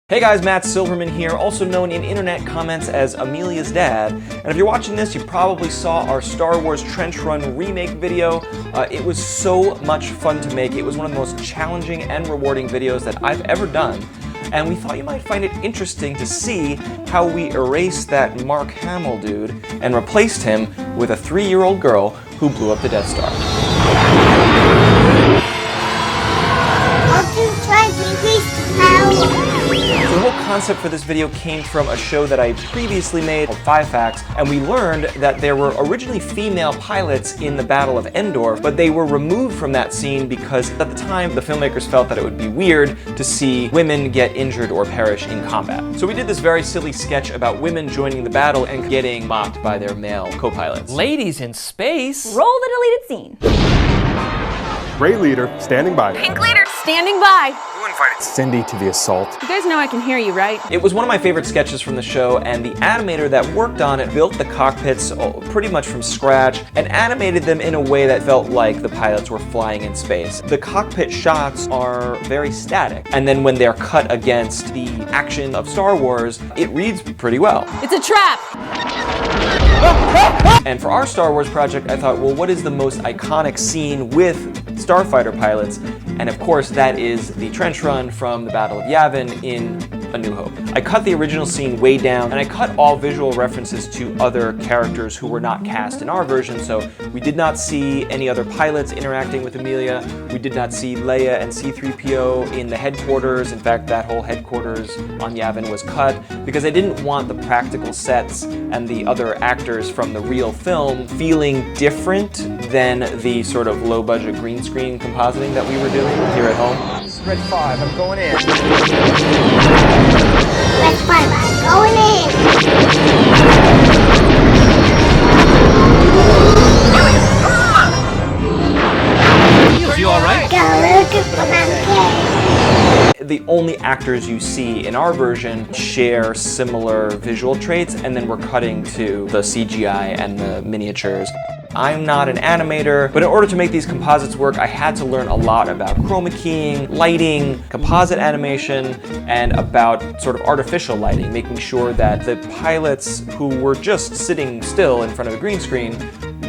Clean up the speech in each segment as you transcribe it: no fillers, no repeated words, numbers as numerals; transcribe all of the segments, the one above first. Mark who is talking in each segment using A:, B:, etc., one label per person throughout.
A: Hey guys, Matt Silverman here, also known in internet comments as Amelia's dad. And if you're watching this, you probably saw our Star Wars Trench Run remake video. It was so much fun to make. It was one of the most challenging and rewarding videos that I've ever done. And we thought you might find it interesting to see how we erased that Mark Hamill dude and replaced him with a 3-year-old girl who blew up the Death Star. So the whole concept for this video came from a show that I previously made called 5 Facts, and we learned that there were originally female pilots in the Battle of Endor, but they were removed from that scene because at the time the filmmakers felt that it would be weird to see women get injured or perish in combat. So we did this very silly sketch about women joining the battle and getting mocked by their male co-pilots. Ladies in space?
B: Roll the deleted scene.
C: Gray leader, standing by.
B: Pink leader, standing by.
C: Who invited Cindy to the assault?
B: You guys know I can hear you, right?
A: It was one of my favorite sketches from the show, and the animator that worked on it built the cockpits pretty much from scratch and animated them in a way that felt like the pilots were flying in space. The cockpit shots are very static, and then when they're cut against the action of Star Wars, it reads pretty well.
B: It's a trap!
A: And for our Star Wars project, I thought, well, what is the most iconic scene with starfighter pilots? And of course, that is the trench run from the Battle of Yavin in A New Hope. I cut the original scene way down, and I cut all visual references to other characters who were not cast in our version, so we did not see any other pilots interacting with Amelia. We did not see Leia and C-3PO in the headquarters. In fact, that whole headquarters on Yavin was cut because I didn't want the practical sets and the other actors from the real film feeling different than the sort of low-budget green screen compositing that we were doing here at home.
C: Red 5, I'm going in.
D: Red 5, I'm going in.
A: You all right? The only actors you see in our version share similar visual traits, and then we're cutting to the CGI and the miniatures. I'm not an animator, but in order to make these composites work, I had to learn a lot about chroma keying, lighting, composite animation, and about sort of artificial lighting, making sure that the pilots who were just sitting still in front of a green screen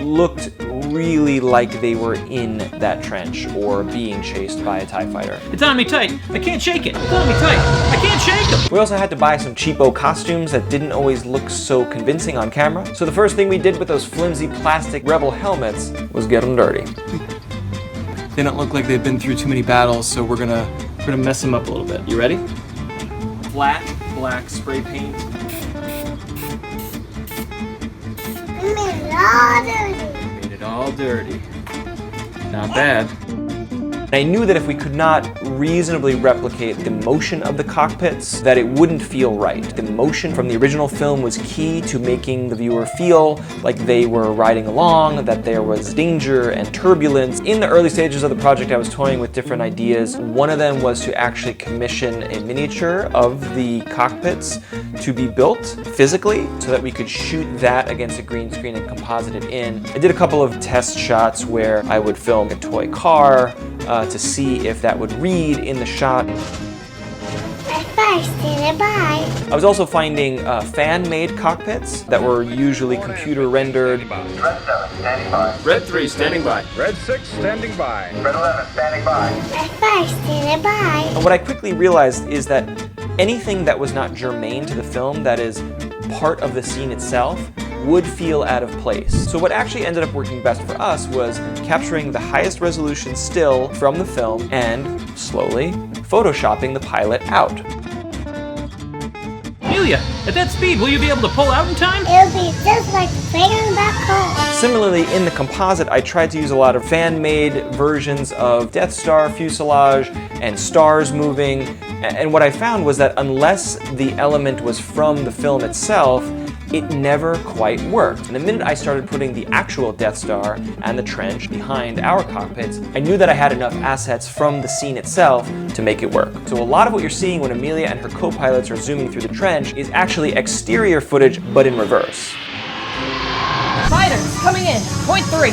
A: looked really like they were in that trench or being chased by a TIE fighter.
E: It's on me tight. I can't shake it. It's on me tight. I can't shake it.
A: We also had to buy some cheapo costumes that didn't always look so convincing on camera. So the first thing we did with those flimsy plastic Rebel helmets was get them dirty. They don't look like they've been through too many battles, so we're gonna mess them up a little bit. You ready? Flat black spray paint. Made it all dirty. Not bad. I knew that if we could not reasonably replicate the motion of the cockpits, that it wouldn't feel right. The motion from the original film was key to making the viewer feel like they were riding along, that there was danger and turbulence. In the early stages of the project, I was toying with different ideas. One of them was to actually commission a miniature of the cockpits to be built physically so that we could shoot that against a green screen and composite it in. I did a couple of test shots where I would film a toy car, to see if that would read in the shot. I was also finding fan-made cockpits that were usually computer rendered.
F: Red 7, standing by.
E: Red 3, standing by.
C: Red 6, standing by.
F: Red 11, standing by.
A: And what I quickly realized is that anything that was not germane to the film, that is part of the scene itself, would feel out of place. So what actually ended up working best for us was capturing the highest resolution still from the film and slowly photoshopping the pilot out.
E: Amelia, at that speed, will you be able to pull out in time?
D: It'll be just like flying back home.
A: Similarly, in the composite, I tried to use a lot of fan-made versions of Death Star fuselage and stars moving, and what I found was that unless the element was from the film itself, it never quite worked. And the minute I started putting the actual Death Star and the trench behind our cockpits, I knew that I had enough assets from the scene itself to make it work. So a lot of what you're seeing when Amelia and her co-pilots are zooming through the trench is actually exterior footage, but in reverse.
B: Fighters, coming in. Point 3.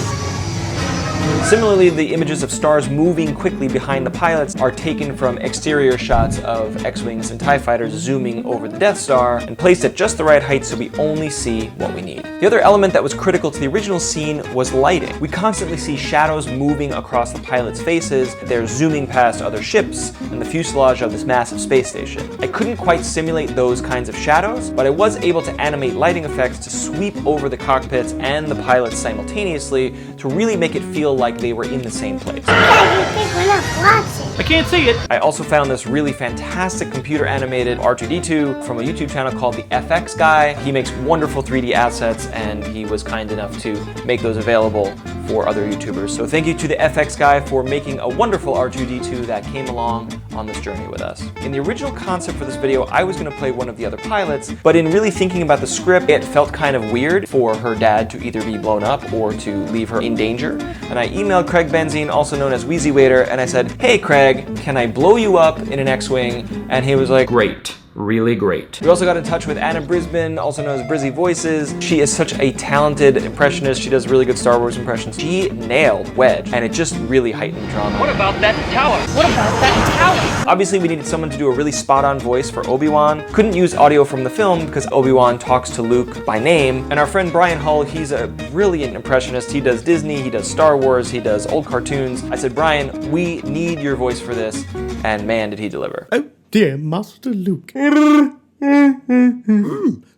A: Similarly, the images of stars moving quickly behind the pilots are taken from exterior shots of X-Wings and TIE fighters zooming over the Death Star and placed at just the right height so we only see what we need. The other element that was critical to the original scene was lighting. We constantly see shadows moving across the pilots' faces, they're zooming past other ships and the fuselage of this massive space station. I couldn't quite simulate those kinds of shadows, but I was able to animate lighting effects to sweep over the cockpits and the pilots simultaneously to really make it feel like they were in the same place.
D: Yeah, you think we're not watching?
E: I can't see it.
A: I also found this really fantastic computer animated R2-D2 from a YouTube channel called the FX Guy. He makes wonderful 3D assets and he was kind enough to make those available for other YouTubers. So thank you to the FX Guy for making a wonderful R2-D2 that came along on this journey with us. In the original concept for this video, I was going to play one of the other pilots, but in really thinking about the script, it felt kind of weird for her dad to either be blown up or to leave her in danger. And I emailed Craig Benzine, also known as Wheezy Waiter, and I said, "Hey Craig, can I blow you up in an X-Wing?" And he was like,
E: Great. Really great.
A: We also got in touch with Anna Brisbane, also known as Brizzy Voices. She is such a talented impressionist. She does really good Star Wars impressions. She nailed Wedge, and it just really heightened the drama.
E: What about that tower? What about that tower?
A: Obviously, we needed someone to do a really spot-on voice for Obi-Wan. Couldn't use audio from the film because Obi-Wan talks to Luke by name. And our friend Brian Hull, he's a brilliant impressionist. He does Disney, he does Star Wars, he does old cartoons. I said, Brian, we need your voice for this. And man, did he deliver.
G: Oh dear, Master Luke.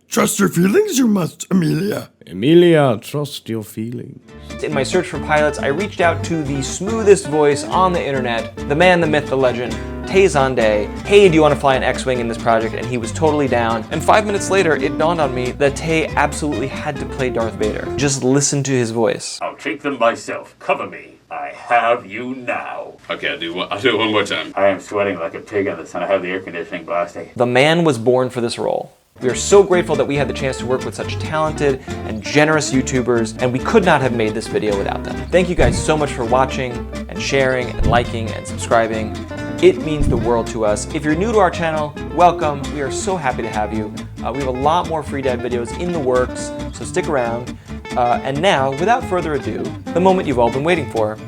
G: Trust your feelings, you must, Amelia. Amelia, trust your feelings.
A: In my search for pilots, I reached out to the smoothest voice on the internet, the man, the myth, the legend, Tay Zonday. Hey, do you want to fly an X-Wing in this project? And he was totally down. And 5 minutes later, it dawned on me that Tay absolutely had to play Darth Vader. Just listen to his voice.
H: I'll take them myself. Cover me. I have you now.
I: Okay, I'll do it one more time.
H: I am sweating like a pig in the sun. I have the air conditioning blasting.
A: The man was born for this role. We are so grateful that we had the chance to work with such talented and generous YouTubers, and we could not have made this video without them. Thank you guys so much for watching and sharing and liking and subscribing. It means the world to us. If you're new to our channel, welcome. We are so happy to have you. We have a lot more Free Dad videos in the works, so stick around. And now, without further ado, the moment you've all been waiting for,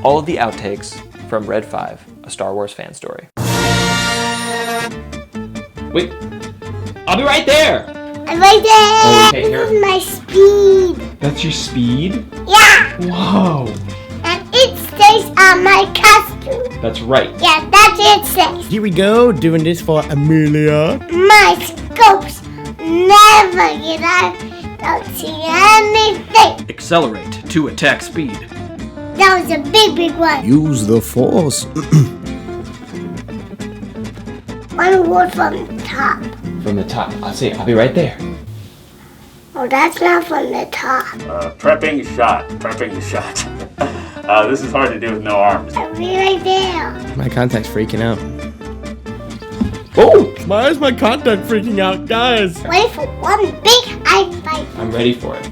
A: all of the outtakes from Red 5, a Star Wars fan story.
E: Wait. I'll be right there.
D: I'm right there.
E: Okay, here.
D: This is my speed.
E: That's your speed?
D: Yeah.
E: Whoa.
D: And it stays on my costume.
E: That's right.
D: Yeah, that's it says.
G: Here we go, doing this for Amelia.
D: My scopes never get out. Don't see anything.
E: Accelerate to attack speed.
D: That was a big one.
G: Use the Force.
D: One word from the top.
E: From the top. I'll be right there.
D: Oh, that's not from the top.
H: Prepping shot. Prepping shot. This is hard to do with no arms.
D: I'll be right there.
G: My contact's freaking out.
E: Oh!
G: Why is my contact freaking out, guys?
D: Wait for one big high five.
E: I'm ready for it.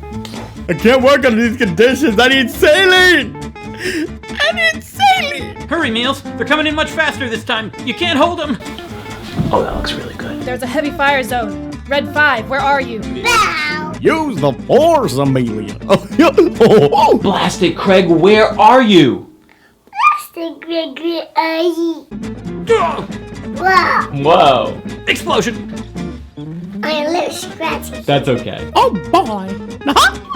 G: I can't work under these conditions. I need saline. I need saline.
E: Hurry, Meals. They're coming in much faster this time. You can't hold them.
A: Oh, that looks really good.
B: There's a heavy fire zone. Red 5, where are you?
D: Bow.
G: Use the Force, Amelia. Oh.
E: Blast it, Craig. Where are you?
D: Great eye. Wow.
E: Whoa. Explosion.
D: I'm a little scratchy.
E: That's okay.
G: Oh boy.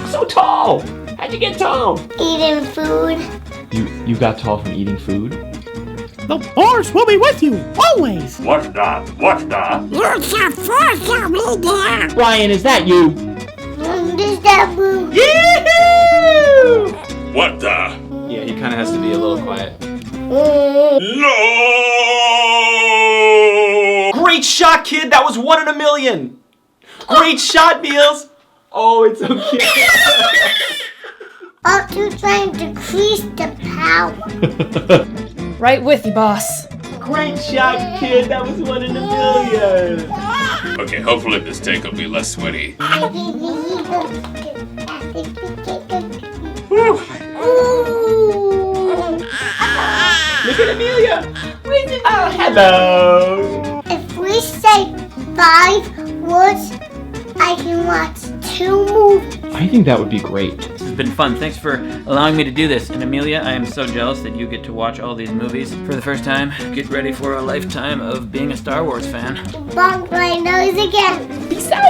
E: So tall. How'd you get tall?
D: Eating food.
E: You got tall from eating food?
G: The Force will be with you always.
H: What the? What the?
D: Use your force, Amelia.
E: Brian, is that you?
D: Does that move?
H: What the?
E: Yeah, he kind of has to be a little quiet.
H: No!
A: Great shot, kid! That was 1 in a million! Great shot, Meals! Oh, it's okay.
D: Aren't you trying to decrease the power?
B: Right with you, boss.
A: Great shot, kid! That was 1 in a million!
I: Okay, hopefully this tank will be less sweaty.
A: Look at Amelia! Oh, hello!
D: If we say 5 words, I can watch 2 movies.
E: I think that would be great. been fun. Thanks for allowing me to do this. And Amelia, I am so jealous that you get to watch all these movies for the first time. Get ready for a lifetime of being a Star Wars fan.
D: Bonk my nose again.
B: Peace out.